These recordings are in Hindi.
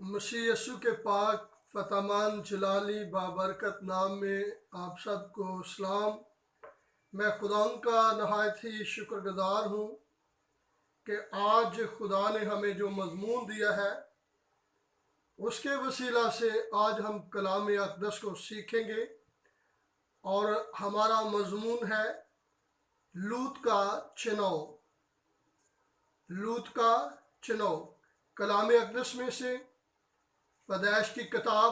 मसीह यीशु के पाक फतमान जलाली बाबरकत नाम में आप सबको सलाम। मैं खुदा का नहायत ही शुक्रगुजार हूँ कि आज खुदा ने हमें जो मजमून दिया है उसके वसीला से आज हम कलाम अक़दस को सीखेंगे। और हमारा मजमून है लूत का चुनाव। लूत का चुनाव कलाम अक़दस में से पैदाइश की किताब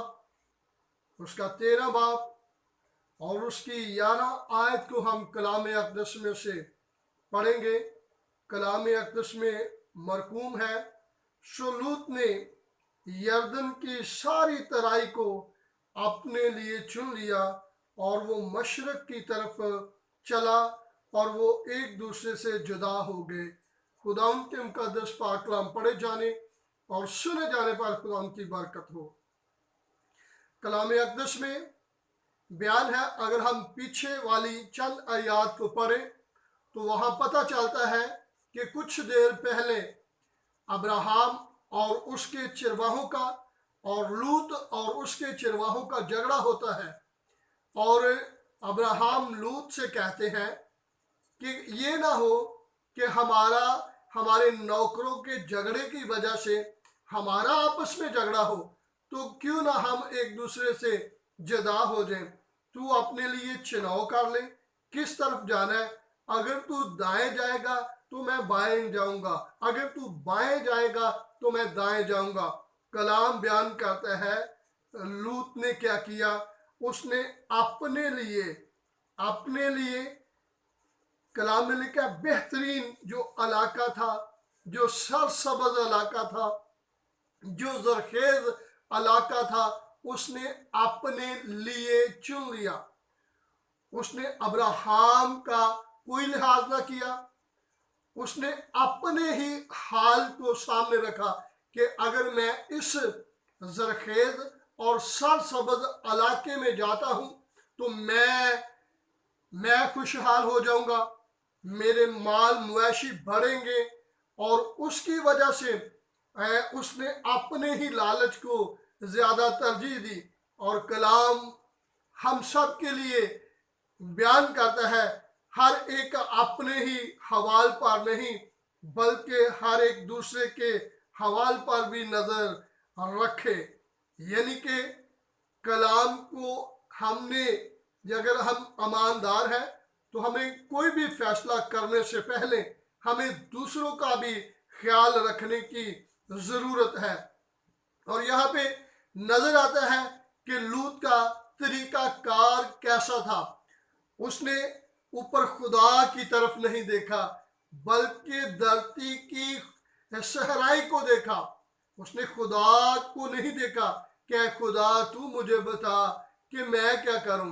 उसका 13 बाब और उसकी 11 आयत को हम कलाम अक़दस में से पढ़ेंगे। कलाम अक़दस में मरकूम है, सो लूत ने यरदन की सारी तराई को अपने लिए चुन लिया और वो मशरक की तरफ चला और वो एक दूसरे से जुदा हो गए। खुदा के मुक़द्दस पाक कलाम पढ़े जाने और सुने जाने पर खुदा की बरकत हो। कलाम अक़दस में बयान है, अगर हम पीछे वाली चंद आयात को पढ़ें तो वहाँ पता चलता है कि कुछ देर पहले अब्राहम और उसके चिरवाहों का और लूत और उसके चिरवाहों का झगड़ा होता है। और अब्राहम लूत से कहते हैं कि ये ना हो कि हमारे नौकरों के झगड़े की वजह से हमारा आपस में झगड़ा हो, तो क्यों ना हम एक दूसरे से जुदा हो जाएं। तू अपने लिए चुनाव कर ले किस तरफ जाना है। अगर तू दाएं जाएगा तो मैं बाएं जाऊंगा, अगर तू बाएं जाएगा तो मैं दाएं जाऊंगा। कलाम बयान करता है लूत ने क्या किया, उसने अपने लिए कलाम में लिखा बेहतरीन जो इलाका था, जो सरसब्ज इलाका था, जो जरखेज इलाका था, उसने अपने लिए चुन लिया। उसने अब्राहम का कोई लिहाज ना किया, उसने अपने ही हाल को सामने रखा कि अगर मैं इस जरखेज और सरसब्ज इलाके में जाता हूं तो मैं खुशहाल हो जाऊंगा, मेरे माल मवेशी बढ़ेंगे। और उसकी वजह से उसने अपने ही लालच को ज्यादा तरजीह दी। और कलाम हम सब के लिए बयान करता है, हर एक अपने ही हवाल पर नहीं बल्कि हर एक दूसरे के हवाल पर भी नजर रखे। यानी कि कलाम को हमने, अगर हम ईमानदार हैं तो हमें कोई भी फैसला करने से पहले हमें दूसरों का भी ख्याल रखने की जरूरत है। और यहाँ पे नजर आता है कि लूत का तरीका कार कैसा था। उसने ऊपर खुदा की तरफ नहीं देखा बल्कि धरती की सहराई को देखा। उसने खुदा को नहीं देखा कि खुदा तू मुझे बता कि मैं क्या करूं।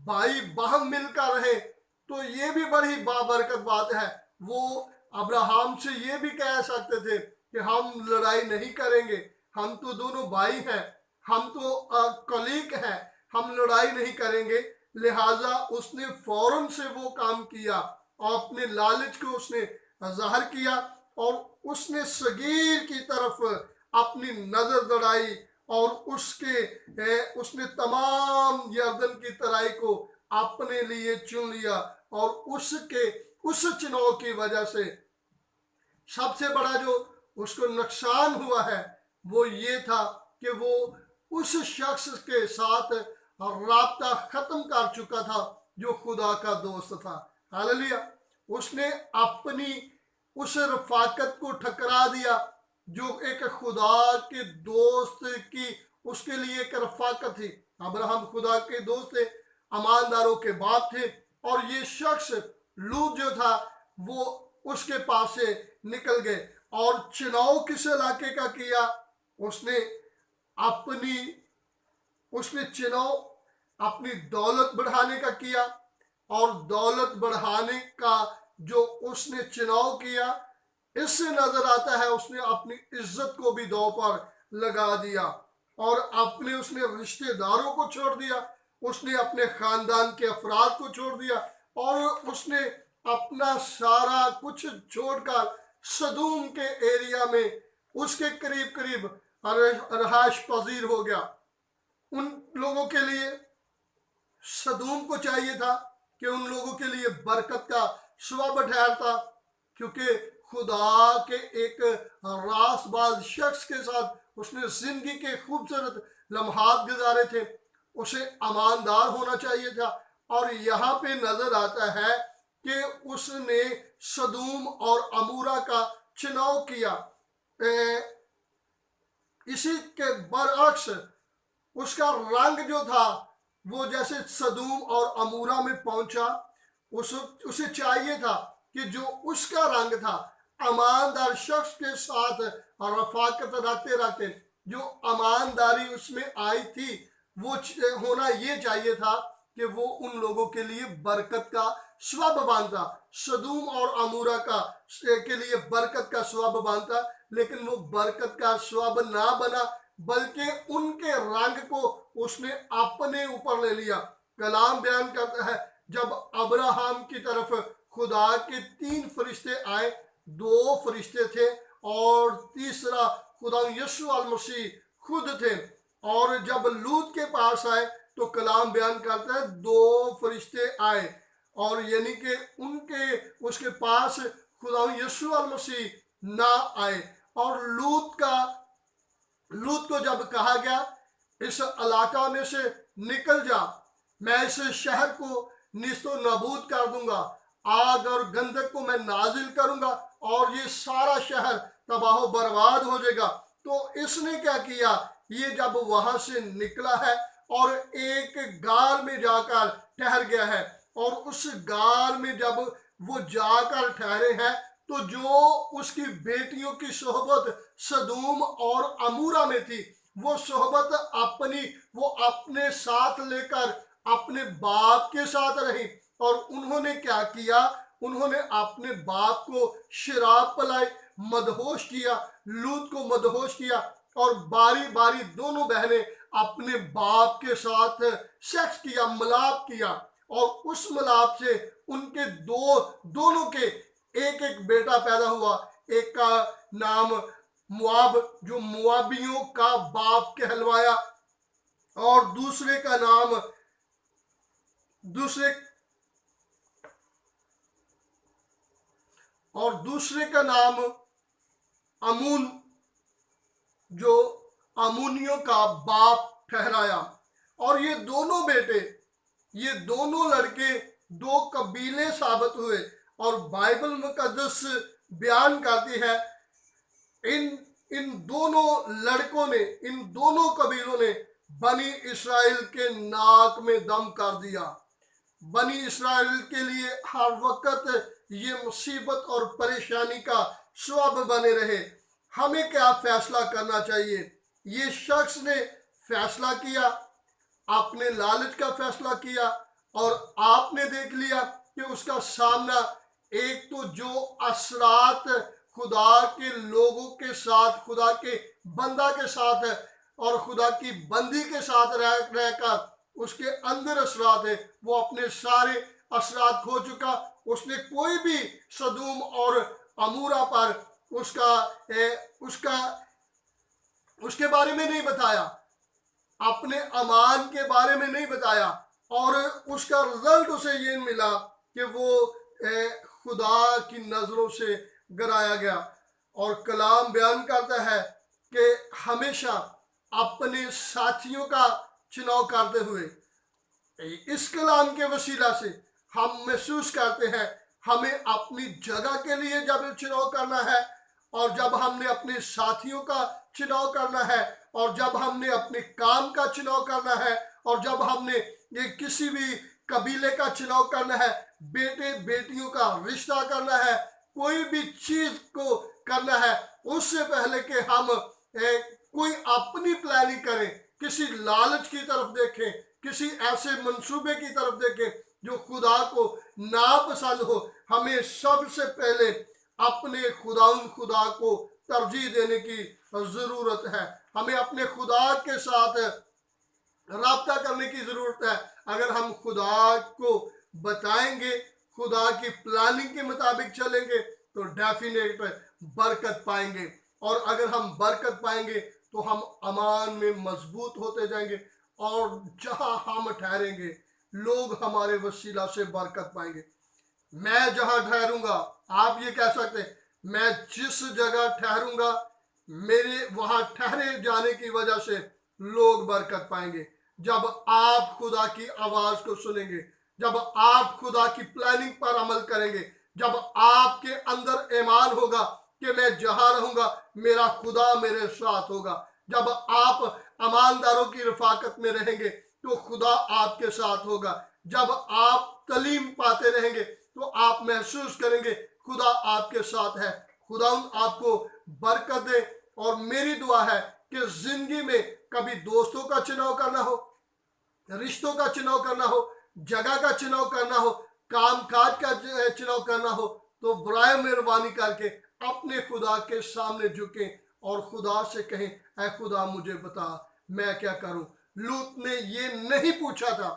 भाई बहन मिलकर रहे तो ये भी बड़ी बाबरकत बात है। वो अब्राहम से ये भी कह सकते थे कि हम लड़ाई नहीं करेंगे, हम तो दोनों भाई हैं, हम तो कलीग हैं, हम लड़ाई नहीं करेंगे। लिहाजा उसने फौरन से वो काम किया और अपने लालच को उसने जाहिर किया और उसने सगीर की तरफ अपनी नजर दौड़ाई और उसने तमाम यरदन की तराई को अपने लिए चुन लिया। और उस चुनाव की वजह से सबसे बड़ा जो उसको नुकसान हुआ है वो ये था कि वो उस शख्स के साथ राब्ता खत्म कर चुका था जो खुदा का दोस्त था। हालेलुया। उसने अपनी उस रफाकत को ठकरा दिया जो एक खुदा के दोस्त की उसके लिए एक रफाकत थी। अब्राहम खुदा के दोस्त थे, ईमानदारों के बाप थे, और ये शख्स लूत जो था वो उसके पास से निकल गए। और चुनाव किस इलाके का किया, उसने चुनाव अपनी दौलत बढ़ाने का किया। और दौलत बढ़ाने का जो उसने चुनाव किया, इससे नजर आता है उसने अपनी इज्जत को भी दांव पर लगा दिया और उसने रिश्तेदारों को छोड़ दिया, उसने अपने खानदान के अफराद को छोड़ दिया और उसने अपना सारा कुछ छोड़कर सदूम के एरिया में उसके करीब करीब रहाश पजीर हो गया। उन लोगों के लिए, सदूम को चाहिए था कि उन लोगों के लिए बरकत का सबब ठहरता, क्योंकि खुदा के एक रासबाज शख्स के साथ उसने जिंदगी के खूबसूरत लम्हात गुजारे थे। उसे ईमानदार होना चाहिए था। और यहाँ पे नजर आता है कि उसने सदूम और अमूरा का चुनाव किया। इसी के बरअक्स उसका रंग जो था वो जैसे सदूम और अमूरा में पहुंचा, उसे चाहिए था कि जो उसका रंग था, ईमानदार शख्स के साथ रफाकत रखते रखते जो ईमानदारी उसमें आई थी, वो होना ये चाहिए था कि वो उन लोगों के लिए बरकत का सबब बनता। सदूम और अमूरा का के लिए बरकत का सबब बनता, लेकिन वो बरकत का सबब ना बना, बल्कि उनके रंग को उसने अपने ऊपर ले लिया। कलाम बयान करता है, जब अब्राहम की तरफ खुदा के 3 फरिश्ते आए, 2 फरिश्ते थे और तीसरा खुदा यीशु अल मसीह खुद थे। और जब लूत के पास आए तो कलाम बयान करता है 2 फरिश्ते आए, और यानी कि उसके पास खुदा यीशु अल मसीह ना आए। और लूत को जब कहा गया, इस इलाका में से निकल जा, मैं इस शहर को निस्तो नाबूद कर दूंगा, आग और गंधक को मैं नाजिल करूंगा और ये सारा शहर तबाह बर्बाद हो जाएगा। तो इसने क्या किया, ये जब वहां से निकला है और एक गार में जाकर ठहर गया है, और उस गार में जब वो जाकर ठहरे हैं, तो जो उसकी बेटियों की सोहबत सदूम और अमूरा में थी, वो सोहबत वो अपने साथ लेकर अपने बाप के साथ रही। और उन्होंने क्या किया, उन्होंने अपने बाप को शराब पिलाई, मदहोश किया, लूत को मदहोश किया, और बारी बारी दोनों बहनें अपने बाप के साथ सेक्स किया, मिलाप किया। और उस मिलाप से उनके दोनों के एक एक बेटा पैदा हुआ। एक का नाम मुआब, जो मुआबियों का बाप कहलवाया, और दूसरे का नाम अमून, जो अमूनियों का बाप ठहराया। और ये दोनों बेटे, ये दोनों लड़के 2 कबीले साबित हुए। और बाइबल मुकद्दस बयान करती है, इन दोनों लड़कों ने, इन दोनों कबीलों ने बनी इसराइल के नाक में दम कर दिया। बनी इसराइल के लिए हर वक्त ये मुसीबत और परेशानी का सबब बने रहे। हमें क्या फैसला करना चाहिए? ये शख्स ने फैसला किया, आपने लालच का फैसला किया, और आपने देख लिया कि उसका सामना एक तो जो असरात खुदा के लोगों के साथ, खुदा के बंदा के साथ है, और खुदा की बंदी के साथ रहकर उसके अंदर असरात है, वो अपने सारे असरात खो चुका। उसने कोई भी सदूम और अमूरा पर उसके बारे में नहीं बताया, अपने अमान के बारे में नहीं बताया, और उसका रिजल्ट उसे ये मिला कि वो खुदा की नजरों से गिराया गया। और कलाम बयान करता है कि हमेशा अपने साथियों का चुनाव करते हुए, इस कलाम के वसीला से हम महसूस करते हैं हमें अपनी जगह के लिए जब चुनाव करना है, और जब हमने अपने साथियों का चुनाव करना है, और जब हमने अपने काम का चुनाव करना है, और जब हमने ये किसी भी कबीले का चुनाव करना है, बेटे बेटियों का रिश्ता करना है, कोई भी चीज को करना है, उससे पहले कि हम कोई अपनी प्लानिंग करें, किसी लालच की तरफ देखें, किसी ऐसे मंसूबे की तरफ देखें जो खुदा को नापसंद हो, हमें सबसे पहले अपने खुदा को तरजीह देने की जरूरत है। हमें अपने खुदा के साथ राब्ता करने की जरूरत है। अगर हम खुदा को बताएंगे, खुदा की प्लानिंग के मुताबिक चलेंगे, तो डेफिनेट बरकत पाएंगे। और अगर हम बरकत पाएंगे तो हम अमान में मजबूत होते जाएंगे, और जहां हम ठहरेंगे लोग हमारे वसीला से बरकत पाएंगे। मैं जहां ठहरूंगा, आप ये कह सकते हैं, मैं जिस जगह ठहरूंगा मेरे वहां ठहरे जाने की वजह से लोग बरकत पाएंगे। जब आप खुदा की आवाज को सुनेंगे, जब आप खुदा की प्लानिंग पर अमल करेंगे, जब आपके अंदर ईमान होगा कि मैं जहां रहूंगा मेरा खुदा मेरे साथ होगा, जब आप ईमानदारों की रफाकत में रहेंगे तो खुदा आपके साथ होगा, जब आप तलीम पाते रहेंगे तो आप महसूस करेंगे खुदा आपके साथ है। खुदा आपको बरकत दे। और मेरी दुआ है कि जिंदगी में कभी दोस्तों का चुनाव करना हो, रिश्तों का चुनाव करना हो, जगह का चुनाव करना हो, काम काज का चुनाव करना हो, तो बुराई मेहरबानी करके अपने खुदा के सामने झुके और खुदा से कहें, ऐ खुदा मुझे बता मैं क्या करूं। लूत ने ये नहीं पूछा था,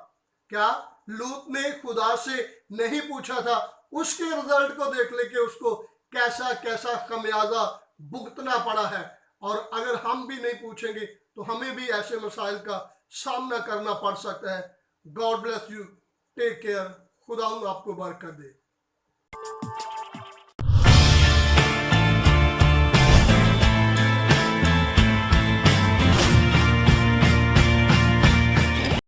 क्या लूत ने खुदा से नहीं पूछा था उसके रिजल्ट को देख ले कि उसको कैसा कैसा खमियाजा भुगतना पड़ा है। और अगर हम भी नहीं पूछेंगे तो हमें भी ऐसे मसाइल का सामना करना पड़ सकता है। God bless you, take care, खुदा आपको बरकत दे।